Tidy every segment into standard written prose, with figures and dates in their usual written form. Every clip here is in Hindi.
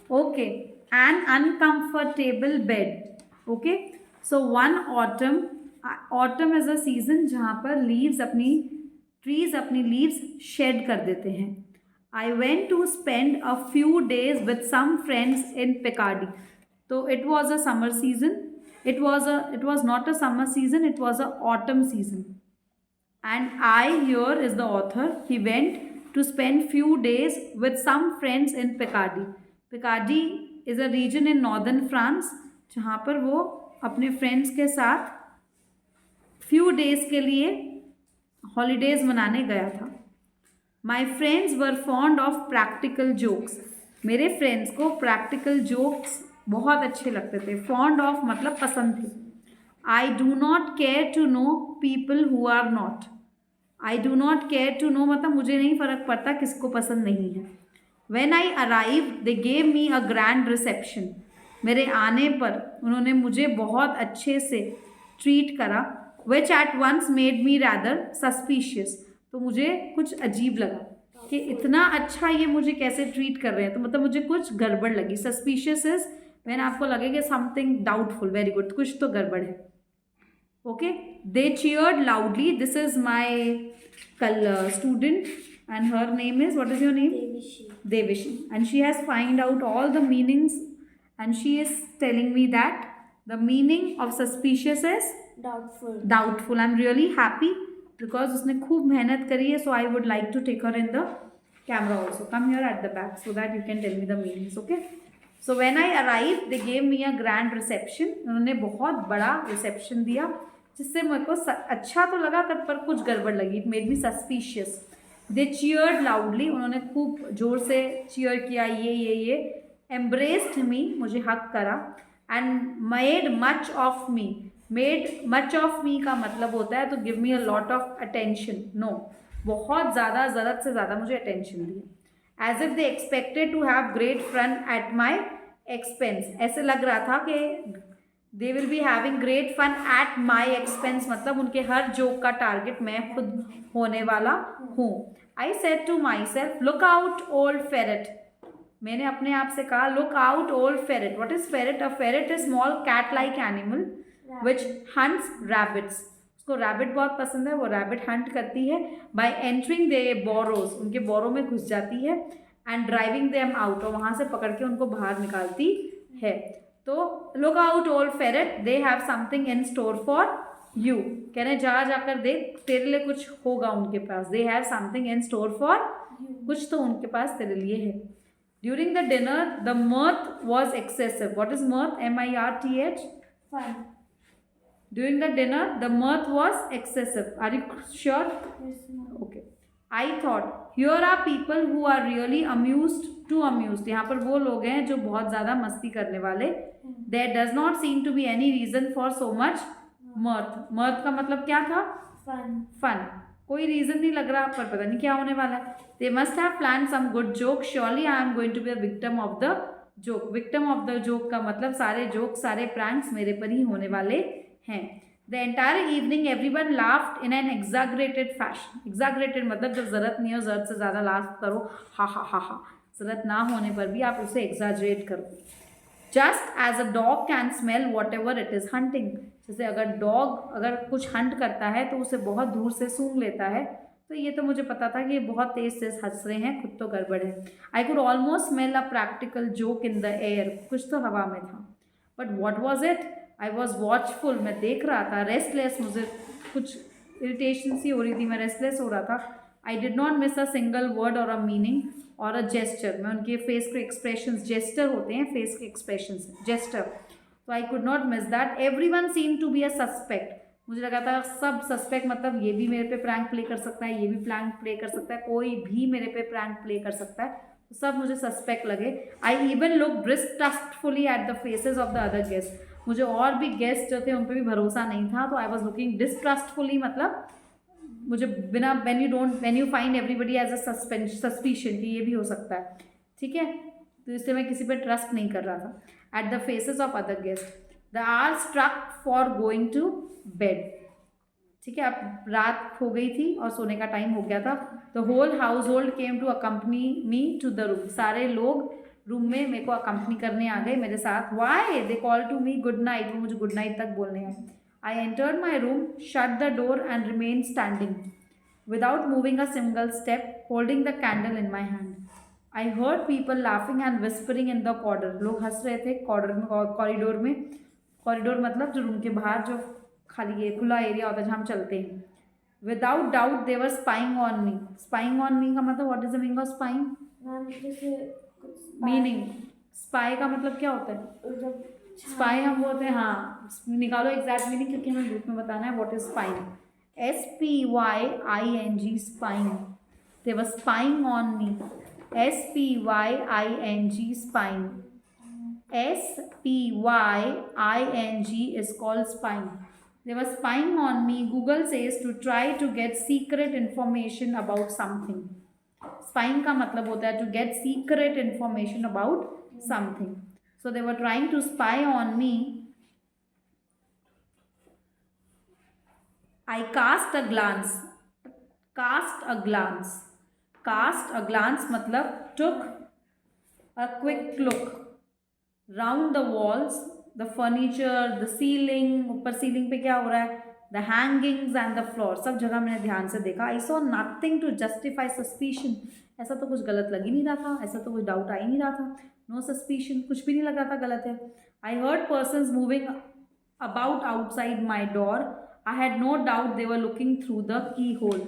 Okay, an uncomfortable bed. Okay, so one autumn, autumn is a season जहाँ पर leaves अपनी trees अपनी leaves shed कर देते हैं. I went to spend a few days with some friends in Picardy. So it was a summer season. It was not a summer season. It was a autumn season. And I here is the author. He went to spend few days with some friends in Picardy. Picardy is a region in northern France जहाँ पर वो अपने फ्रेंड्स के साथ few days के लिए हॉलीडेज मनाने गया था. My friends were fond of practical jokes. मेरे फ्रेंड्स को प्रैक्टिकल जोक्स बहुत अच्छे लगते थे. फॉन्ड ऑफ मतलब पसंद थे. I do not care to know people who are not. I do not care to know मतलब मुझे नहीं फ़र्क पड़ता किसको पसंद नहीं है. When I arrive they gave me a grand reception. मेरे आने पर उन्होंने मुझे बहुत अच्छे से ट्रीट करा. Which at once made me rather suspicious. तो मुझे कुछ अजीब लगा कि इतना अच्छा ये मुझे कैसे ट्रीट कर रहे हैं. तो मतलब मुझे कुछ गड़बड़ लगी. सस्पिशियस इज व्हेन आपको लगे कि समथिंग डाउटफुल. वेरी गुड, कुछ तो गड़बड़ है. Okay, they cheered loudly. This is my student and her name is, what is your name? Devishi. And she has find out all the meanings and she is telling me that the meaning of suspicious is doubtful. I'm really happy because उसने खूब मेहनत करी है. So I would like to take her in the camera also. Come here at the back so that you can tell me the meanings. Okay. So when I arrived, they gave me a grand reception. उन्होंने बहुत बड़ा reception दिया जिससे मेरे को अच्छा तो लगा पर कुछ गड़बड़ लगी. It made me suspicious. They cheered loudly. उन्होंने खूब जोर से cheer किया. ये embraced me, मुझे हक करा. And made much of me. Made much of me का मतलब होता है तो give me a lot of attention. No, बहुत ज़्यादा, ज़रूरत से ज़्यादा मुझे attention the. As if they expected to have great fun at my expense. ऐसे लग रहा था कि they will be having great fun at my expense मतलब उनके हर जोक का टारगेट मैं खुद होने वाला हूँ. I said to myself, look out old ferret. मैंने अपने आप से कहा look out old ferret. What is ferret? A ferret is small cat-like animal which hunts rabbits. उसको rabbit बहुत पसंद है. वो rabbit hunt करती है. By entering their burrows, उनके बोरों में घुस जाती है. And driving them out, और वहाँ से पकड़ के उनको बाहर निकालती है. तो look out old ferret, they have something in store for you. कहने जाकर देख तेरे लिए कुछ होगा उनके पास. They have something in store for कुछ तो उनके पास तेरे लिए है. During the dinner, the mirth was excessive. What is mirth? M-I-R-T-H? Fun. During the dinner, the mirth was excessive. Are you sure? Yes, ma'am. Okay. I thought, here are people who are really amused to amused. यहाँ पर वो लोग हैं जो बहुत ज़्यादा मस्ती करने वाले. There does not seem to be any reason for so much mirth. Mirth का मतलब क्या था? Fun. कोई रीज़न नहीं लग रहा पर पता नहीं क्या होने वाला है. They must have planned some good joke. Surely I am going to be a victim of the joke. Victim of the joke का मतलब सारे जोक सारे pranks मेरे पर ही होने वाले हैं. The entire evening everyone laughed in an exaggerated fashion. Exaggerated मतलब जब ज़रूरत नहीं हो ज़रूरत से ज़्यादा laugh करो. हा. ज़रूरत ना होने पर भी आप उसे exaggerate करो. Just as a dog can smell whatever it is hunting. जैसे अगर डॉग अगर कुछ हंट करता है तो उसे बहुत दूर से सूंघ लेता है. तो ये तो मुझे पता था कि ये बहुत तेज हंस रहे हैं. खुद तो गड़बड़ है. I could almost smell a practical joke in the air. कुछ तो हवा में था. But what was it? I was watchful. मैं देख रहा था. रेस्टलेस, मुझे कुछ इरिटेशन सी हो रही थी. मैं रेस्टलेस हो रहा था. आई did not miss a single word और अ मीनिंग और अ जेस्चर. मैं उनके फेस के एक्सप्रेशंस, जेस्टर होते हैं फेस के एक्सप्रेशंस, जेस्टर. तो I could not miss that. Every one seem to be a suspect. मुझे लगा था सब सस्पेक्ट मतलब ये भी मेरे पे प्रैंक प्ले कर सकता है, ये भी प्रैंक प्ले कर सकता है, कोई भी मेरे पे प्रैंक प्ले कर सकता है. तो सब मुझे सस्पेक्ट लगे. I even look distrustfully at the faces of the other guest. मुझे और भी गेस्ट जो थे उन पर भी भरोसा नहीं था. तो आई वॉज लुकिंग डिस्ट्रस्टफुली मतलब मुझे बिना when you find everybody as a suspicion कि ये भी हो सकता है. ठीक है, तो इसलिए मैं किसी पे ट्रस्ट नहीं कर रहा था. At the faces of other guest. The hour struck for going to bed. ठीक है, अब रात हो गई थी और सोने का टाइम हो गया था. The whole household came to accompany me to the room. सारे लोग रूम में मेरे को अकम्पनी करने आ गए मेरे साथ. Why they call to me good night, वो मुझे गुड नाइट तक बोलने आए. I entered my room, shut the door and remain standing without moving a single step, holding the candle in my hand. I heard people laughing and whispering in the corridor. लोग हंस रहे थे कॉरिडोर में. कॉरिडोर मतलब जो रूम के बाहर जो खाली ये खुला एरिया होता है जहाँ हम चलते हैं. Without doubt they were spying on me. Spying on me का मतलब what is the meaning of spying? Meaning spy का मतलब क्या होता है? स्पाई हम बोलते हैं. हाँ, निकालो एग्जैक्ट मीनिंग, क्योंकि हमें ग्रुप में बताना है what is spying. SPYING spying. They were spying on me. SPYING spying. SPYING is called spying. They were spying on me. Google says to try to get secret information about something. Spying का मतलब होता है to get secret information about something. So they were trying to spy on me. I cast a glance. Cast a glance. Cast a glance मतलब took a quick look round the walls, the furniture, the ceiling. ऊपर सीलिंग पे क्या हो रहा है? The hangings and the floor. सब जगह मैंने ध्यान से देखा. I saw nothing to justify suspicion. ऐसा तो कुछ गलत लग ही नहीं रहा था, ऐसा तो कुछ डाउट आ ही नहीं रहा था. No suspicion, कुछ भी नहीं लग रहा था गलत है. I heard persons moving about outside my door. I had no doubt they were looking through the keyhole.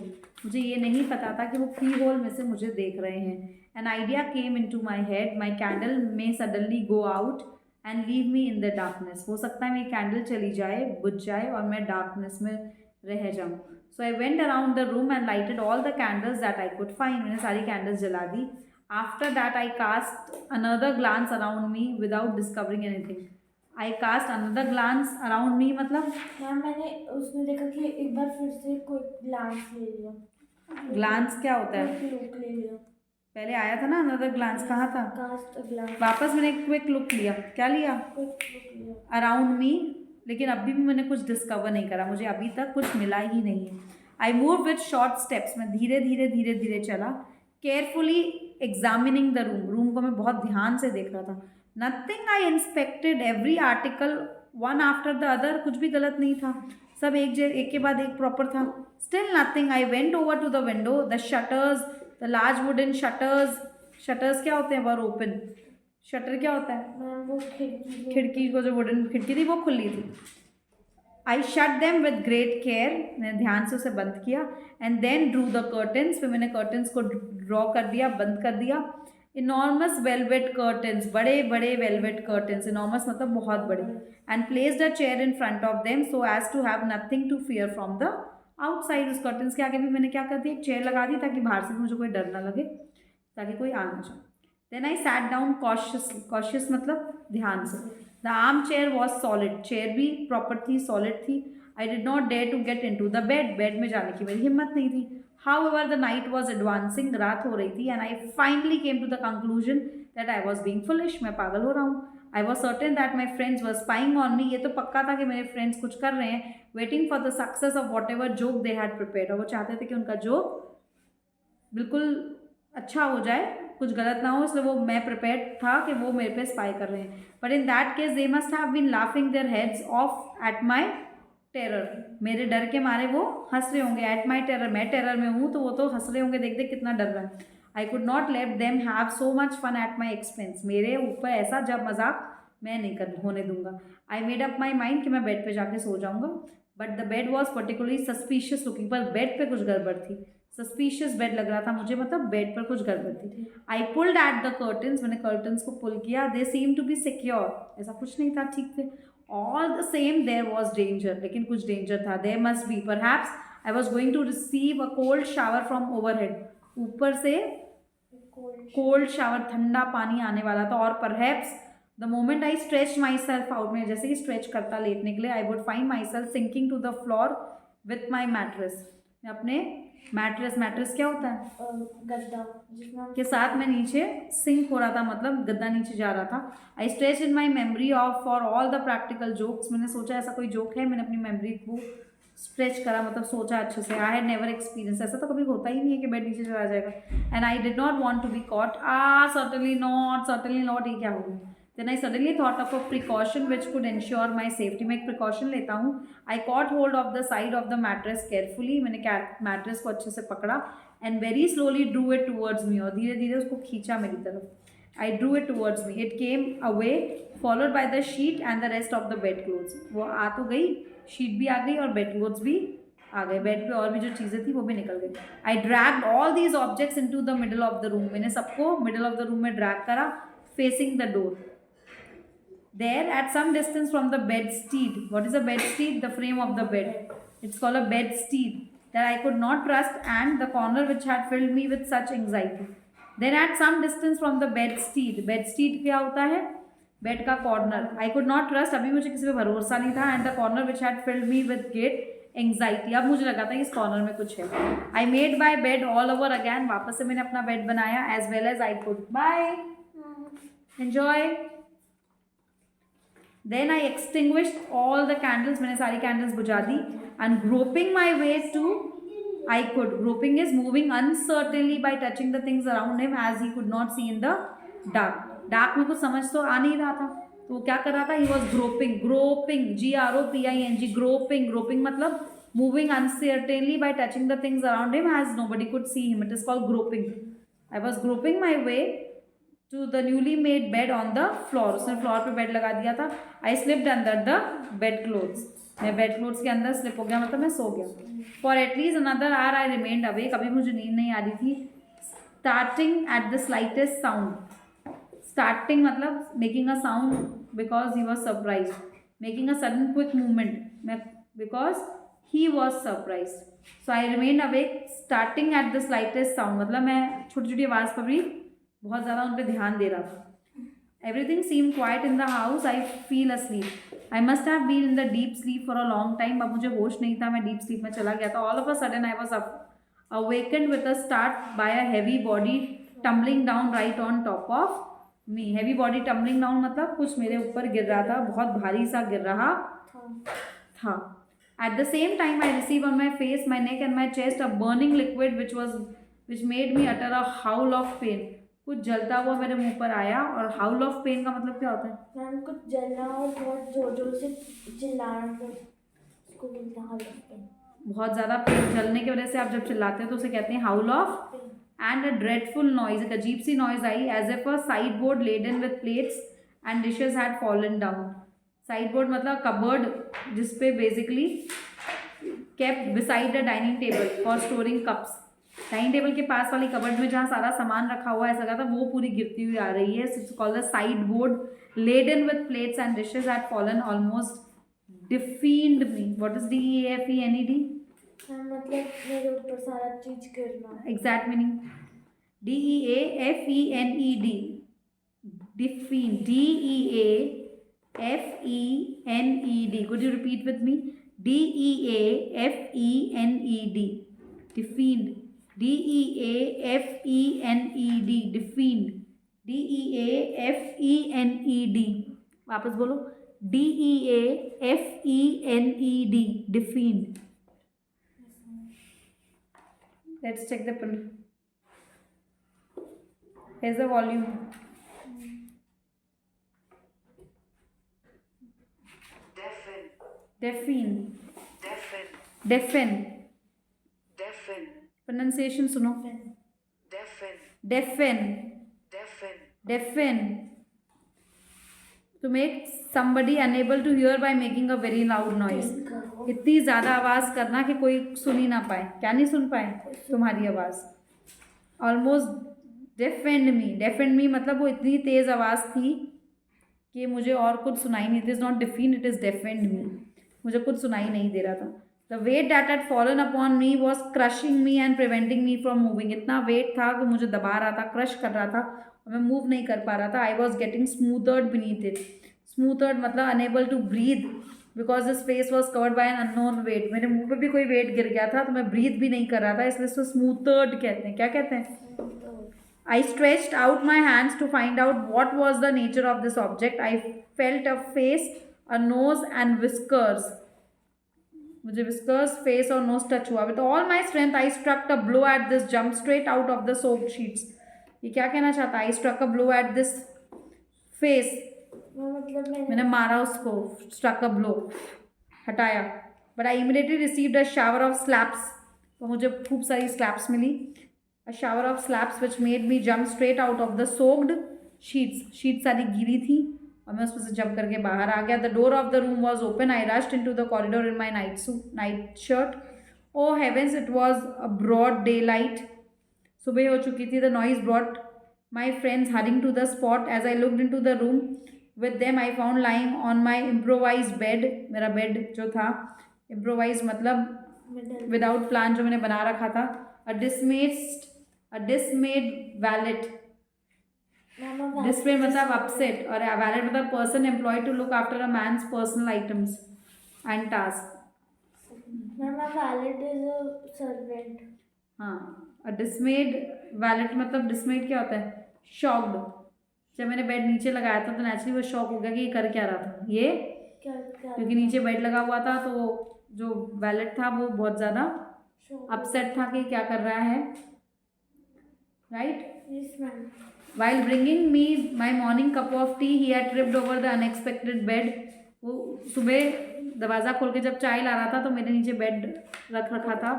मुझे ये नहीं पता था कि वो की होल में से मुझे देख रहे हैं. An idea came into my head. My candle may suddenly go out and leave me in the darkness. हो सकता है मेरी कैंडल चली जाए, बुझ जाए और मैं डार्कनेस में रह जाऊँ. So I went around the room and lighted all the candles that I could find. मैंने सारी कैंडल्स जला दी. After that I cast another glance around me without discovering anything. I cast another glance around me मतलब मैम मैंने उसमें देखा कि एक बार फिर से कोई ग्लांस ले लिया. ग्लांस क्या होता है? क्विक लुक ले लिया. पहले आया था ना अनदर ग्लांस. कहाँ था? Cast a glance. वापस मैंने क्विक लुक लिया. क्या लिया? क्विक लुक लिया. Around me. लेकिन अभी भी मैंने कुछ डिस्कवर नहीं करा, मुझे अभी तक कुछ मिला ही नहीं है. I move with short steps. मैं धीरे धीरे धीरे धीरे चला. Carefully examining the room. Room को मैं बहुत ध्यान से देख रहा था. Nothing. I inspected every article one after the other. कुछ भी गलत नहीं था, सब एक के बाद एक प्रॉपर था. Still nothing. I went over to the window. The shutters, the large wooden shutters. Shutters क्या होते हैं? वर ओपन. शटर क्या होता है? मैम वो खिड़की को जो वुडन खिड़की थी वो खुली थी. I shut them with great care. मैंने ध्यान से उसे बंद किया. And then drew the curtains. फिर मैंने कर्टन्स को ड्रॉ कर दिया, बंद कर दिया. Enormous velvet curtains. बड़े बड़े वेलवेट कर्टन्स. इनॉर्मस मतलब बहुत बड़े. And placed a chair in front of them so as to have nothing to fear from the outside. उस कर्टन्स के आगे भी मैंने क्या कर दिया? एक चेयर लगा दी ताकि बाहर से मुझे कोई डर ना लगे, ताकि कोई आ ना जाए. Then I sat down cautiously. Cautious मतलब ध्यान से. The armchair was solid. Chair भी प्रॉपर थी, सॉलिड थी. I did not dare to get into the bed. Bed में जाने की मेरी हिम्मत नहीं थी. However, the night was advancing. रात हो रही थी. And I finally came to the conclusion that I was being foolish. मैं पागल हो रहा हूँ. I was certain that my friends were spying on me. ये तो पक्का था कि मेरे फ्रेंड्स कुछ कर रहे हैं. Waiting for the success of whatever joke they had prepared. और वो चाहते थे कि उनका जोक बिल्कुल अच्छा हो जाए, कुछ गलत ना हो, इसलिए वो मैं प्रिपेयर्ड था कि वो मेरे पे स्पाई कर रहे हैं. But in that case they must have been laughing their heads off at my terror. मेरे डर के मारे वो हंस रहे होंगे. एट माई टेरर, मैं टेरर में हूँ तो वो तो हंस रहे होंगे. देख देख कितना डर रहा है. I could not let them have so much fun at my expense. मेरे ऊपर ऐसा जब मजाक मैं नहीं होने दूंगा. I made up my mind कि मैं बेड पे जाके सो जाऊंगा. But the bed was particularly suspicious looking. पर बेड पे कुछ गड़बड़ थी. सस्पिशियस बेड लग रहा था मुझे, मतलब बेड पर कुछ गड़बड़ थी. I pulled at the curtains. मैंने कर्टन्स को पुल किया. दे सीम टू बी सिक्योर. ऐसा कुछ नहीं था, ठीक थे. All the same there was danger. लेकिन कुछ डेंजर था. There must be. Perhaps I was going to receive a cold shower from overhead. ऊपर से cold shower, ठंडा पानी आने वाला था. और perhaps the moment I stretched myself out, मैं जैसे ही stretch करता लेटने के लिए, I would find myself sinking to the floor with my mattress. मैं अपने मैट्रेस क्या होता है? गद्दा के साथ मैं नीचे सिंक हो रहा था, मतलब गद्दा नीचे जा रहा था. I stretch in my memory of for all the practical jokes. मैंने सोचा ऐसा कोई जोक है. मैंने अपनी मेमोरी को स्ट्रेच करा, मतलब सोचा अच्छे से। आई हैड नेवर एक्सपीरियंस, ऐसा तो कभी होता ही नहीं है कि बेड नीचे चला जाएगा। And I did not want to be caught. Certainly not, ये क्या हो गया। Then I suddenly thought of a precaution which could ensure my safety. मैं एक प्रिकॉशन लेता हूँ। I caught hold of the side of the mattress carefully. मैंने मैट्रेस को अच्छे से पकड़ा and very slowly drew it towards me, और धीरे धीरे उसको खींचा मेरी तरफ। I drew it towards me, it came away followed by the sheet and the rest of the bed clothes. वो आ तो गई, शीट भी आ गई और बेड क्लोथ्स भी आ गए। बेड पे और भी जो चीज़ें थी वो भी निकल गई। I dragged all these objects into the middle of the room. मैंने सबको मिडल ऑफ द रूम में ड्रैग करा, facing the door. There, at some distance from the bedstead. What is a bedstead? The frame of the bed. It's called a bedstead that I could not trust, and the corner which had filled me with such anxiety. Then, at some distance from the bedstead. Bedstead क्या होता है? बेड का corner. I could not trust, अभी मुझे किसी पे भरोसा नहीं था। And the corner which had field me with great anxiety, अब मुझे लगा था कि इस कॉर्नर में कुछ है। I made my bed all over again, वापस से मैंने अपना बेड बनाया as well as I could. Bye, enjoy. Then I extinguished all the candles, मैंने सारी कैंडल्स बुझा दी। And groping my way to, I could. Groping is moving uncertainly by touching the things around him as he could not see in the dark. Dark में कुछ समझ तो आ नहीं रहा था, तो वो क्या कर रहा था? He was groping. Groping, GROPING. Groping मतलब moving uncertainly by touching the things around him as nobody could see him. It is called groping. I was groping my way to the newly made bed on the floor. उसने फ्लोर पे बेड लगा दिया था. I slipped under the bed clothes. मैं बेड क्लोथ्स के अंदर स्लिप हो गया, मतलब मैं सो गया। For at least another hour I remained awake, अभी मुझे नींद नहीं आ रही थी। Starting at the slightest sound, starting मतलब making a sound because he was surprise, making a sudden quick movement because he was surprise. So I remained awake starting at the slightest sound, मतलब मैं छोटी छोटी आवाज़ पर भी बहुत ज़्यादा उन पर ध्यान दे रहा था। Everything seemed quiet in the house. I feel asleep. I must have been in the deep sleep for a long time. अब मुझे होश नहीं था, मैं deep sleep में चला गया था। All of a sudden I was awakened with a start by a heavy body tumbling down right on top of me. Heavy body tumbling down मतलब कुछ मेरे ऊपर गिर रहा था, बहुत भारी सा गिर रहा था। At the same time I received on my face, my neck and my chest a burning liquid which made me utter a howl of pain. कुछ जलता हुआ मेरे मुंह पर आया। और हाउल ऑफ पेन का मतलब क्या होता है? मैम कुछ जलना और बहुत जोर जोर से चिल्लाना, तो उसको बोलते हैं हाउल ऑफ पेन। बहुत ज़्यादा पेन, जलने की वजह से आप जब चिल्लाते हैं तो उसे कहते हैं howl of pain. And a dreadful noise, एक अजीब सी नॉइज आई, as if a sideboard laden with plates and dishes had fallen down. Sideboard मतलब कबर्ड जिसपे basically kept beside the dining table for storing cups. Dining table के पास वाली कबर्ड में जहाँ सारा सामान रखा हुआ है, ऐसा लगा था वो पूरी गिरती हुई आ रही है। It's called the sideboard laden with plates and dishes had fallen almost deafened me. What is DEFENED? मतलब मेरे ऊपर सारा चीज गिरना। Exact meaning DEAFENED, deafen, DEAFENED। could you repeat with me? DEAFENED, defiend, DEAFENED, defiend, DEAFENED। वापस बोलो, DEAFENED, defiend। Let's check the pen. Here's the volume. Deafen, deafen, pronunciation सुनो। deafen, to make somebody unable to hear by making a very loud noise। इतनी ज़्यादा आवाज़ करना कि कोई सुन ही ना पाए। क्या नहीं सुन पाए? तुम्हारी आवाज़। ऑलमोस्ट deafened me मतलब वो इतनी तेज़ आवाज़ थी कि मुझे और कुछ सुनाई नहीं। It is not deafened, it is deafened me। मुझे कुछ सुनाई नहीं दे रहा था। The weight that had fallen upon me was crushing me and preventing me from moving. इतना वेट था कि मुझे दबा रहा था, क्रश कर रहा था और मैं मूव नहीं कर पा रहा था। I was getting smothered beneath it. Smothered मतलब unable to breathe because this face was covered by an unknown weight. मेरे मुंह पे भी कोई वेट गिर गया था तो मैं ब्रीथ भी नहीं कर रहा था, इसलिए इसको स्मूथर्ड कहते हैं। क्या कहते हैं? I stretched out my hands to find out what was the nature of this object. I felt a face, a nose and whiskers. मुझे विस्कर्स फेस और नोज टच हुआ. With all my strength I struck a blow at this, jump straight out of the soaked sheets. ये क्या कहना चाहता है? I struck a blow at this face. मतलब मैंने मारा उसको, स्ट्रक अ ब्लो, हटाया. But I immediately received a shower of slaps. तो मुझे खूब सारी स्लैप्स मिली. A shower of slaps which made me jump straight out of the soaked sheets. Sheet सारी गीली थी और मैं उसमें से जंप करके बाहर आ गया. The door of the room was open. I rushed into the corridor in my nightshirt. Oh heavens, it was a broad daylight. सुबह हो चुकी थी. The noise brought my friends hurrying to the spot. As I looked into the room with them I found lying on my improvise bed. मेरा बेड जो था, इम्प्रोवाइज मतलब विदाउट प्लान, जो मैंने बना रखा था. अ डिसमेड वैलेट. डिसमेड मतलब अपसेट और वैलेट मतलब person employed to look after a man's personal items and task. Valet is a servant. हाँ, अ डिसमेड वैलेट मतलब डिसमेड क्या होता है? शॉक्ड. जब मैंने बेड नीचे लगाया था तो नेचुरली वो शॉक हो गया कि ये कर क्या रहा था ये, क्या क्योंकि नीचे बेड लगा हुआ था. तो जो वैलेट था वो बहुत ज़्यादा अपसेट था कि क्या कर रहा है. Right. Yes ma'am. While bringing me my morning cup of tea, he had tripped over the unexpected bed. वो सुबह दरवाज़ा खोल के जब चाय ला रहा था तो मेरे नीचे बेड रख रखा था.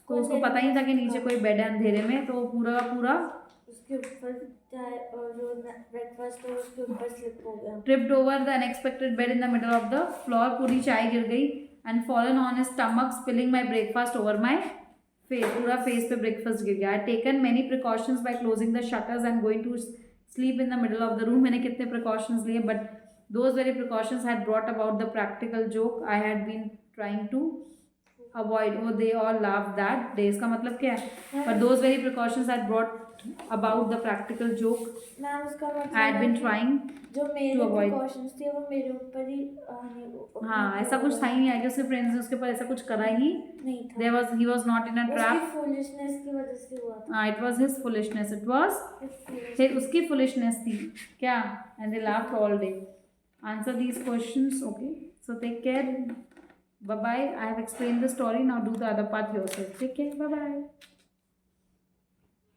तो उसको पता ही नहीं था कि नीचे कोई बेड है अंधेरे में. तो पूरा का पूरा उसके ऊपर चाय और जो ब्रेकफास्ट है उसके ऊपर स्लिप हो गया. Tripped over the unexpected bed in the middle of the floor. पूरी चाय गिर गई. And fallen on his stomach spilling my breakfast over my face. पूरा फेस पे ब्रेकफास्ट गिर गया. I taken many precautions by closing the shutters and going to sleep in the middle of the room. मैंने कितने प्रिकॉशंस लिए, but those very precautions had brought about the practical joke I had been trying to avoid. Oh they all laughed that day. इसका मतलब क्या है? But those very precautions had brought about the practical joke ma'am उसका मतलब I had been trying जो मेरे to avoid. प्रिकॉशंस थे वो मेरे ऊपर ही हाँ, ऐसा कुछ था ही नहीं. आगे उसके फ्रेंड्स ने उसके ऊपर ऐसा कुछ करा ही नहीं था. he was not in a trap. उसकी फूलिशनेस की वजह से हुआ था. It was his foolishness. It was उसकी foolishness थी क्या? And they laughed all day. Answer these questions. Okay, so take care. Bye bye. I have explained the story. Now do the other part yourself. Take care. Bye bye.